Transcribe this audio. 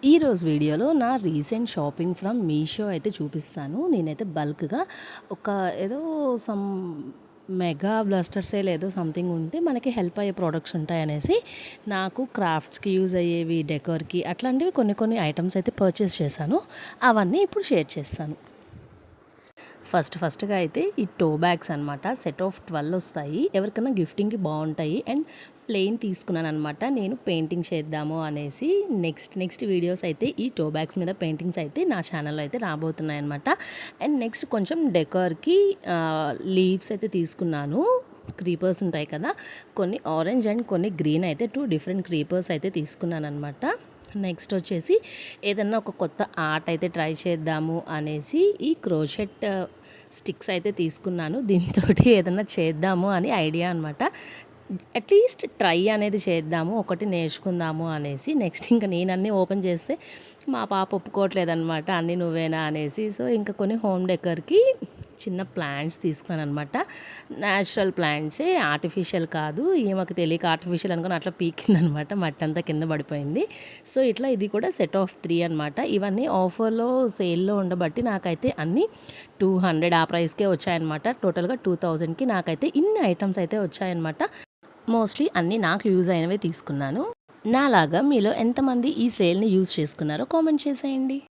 ఈరోజు వీడియోలో నా రీసెంట్ షాపింగ్ ఫ్రమ్ మీషో అయితే చూపిస్తాను. నేనైతే బల్క్‌గా ఒక ఏదో సమ్ మెగా బ్లస్టర్ సేల్ ఏదో సంథింగ్ ఉంటే మనకి హెల్ప్ అయ్యే ప్రొడక్ట్స్ ఉంటాయనేసి నాకు క్రాఫ్ట్స్‌కి యూజ్ అయ్యేవి, డెకోర్‌కి అట్లాంటివి కొన్ని ఐటెమ్స్ అయితే పర్చేస్ చేశాను. అవన్నీ ఇప్పుడు షేర్ చేస్తాను. ఫస్ట్‌గా అయితే ఈ టో బ్యాగ్స్ అనమాట. సెట్ ఆఫ్ 12 వస్తాయి. ఎవరికైనా గిఫ్టింగ్‌కి బావుంటాయి. అండ్ ప్లెయిన్ తీసుకున్నాననమాట. నేను పెయింటింగ్ చేద్దాము అనేసి. నెక్స్ట్ వీడియోస్ అయితే ఈ టో బ్యాగ్స్ మీద పెయింటింగ్స్ అయితే నా ఛానల్‌లో అయితే రాబోతున్నాయన్నమాట. అండ్ నెక్స్ట్ కొంచెం డెకర్‌కి లీవ్స్ అయితే తీసుకున్నాను. క్రీపర్స్ ఉంటాయి కదా! కొన్ని ఆరెంజ్ అండ్ కొన్ని గ్రీన్ అయితే 2 డిఫరెంట్ క్రీపర్స్ అయితే తీసుకున్నాననమాట. నెక్స్ట్ వచ్చేసి ఏదన్నా ఒక కొత్త ఆర్ట్ అయితే ట్రై చేద్దాము అనేసి ఈ క్రోషెట్ స్టిక్స్ అయితే తీసుకున్నాను. దీంతోటి ఏదన్నా చేద్దాము అని ఐడియా అనమాట. అట్లీస్ట్ ట్రై అనేది చేద్దాము, ఒకటి నేర్చుకుందాము అనేసి. నెక్స్ట్ ఇంక నేనన్నీ ఓపెన్ చేస్తే మా పాప ఒప్పుకోవట్లేదనమాట. అన్నీ నువ్వేనా అనేసి. సో ఇంకా కొన్ని హోమ్ డెకర్‌కి చిన్న ప్లాంట్స్ తీసుకున్నాననమాట. న్యాచురల్ ప్లాంట్సే, ఆర్టిఫిషియల్ కాదు. ఈమెకు తెలియక ఆర్టిఫిషియల్ అనుకుని అట్లా పీకిందనమాట. మట్టంతా కింద పడిపోయింది. సో ఇట్లా ఇది కూడా సెట్ ఆఫ్ 3 అనమాట. ఇవన్నీ ఆఫర్‌లో, సేల్‌లో ఉండబట్టి నాకైతే అన్నీ 200 ఆ ప్రైస్‌కే వచ్చాయన్నమాట. టోటల్‌గా 2000కి నాకైతే ఇన్ని ఐటెమ్స్ అయితే వచ్చాయన్నమాట. మోస్ట్లీ అన్నీ నాకు యూజ్ అయినవే తీసుకున్నాను. నాలాగా మీలో ఎంతమంది ఈ సేల్‌ని యూజ్ చేసుకున్నారో కామెంట్ చేసేయండి.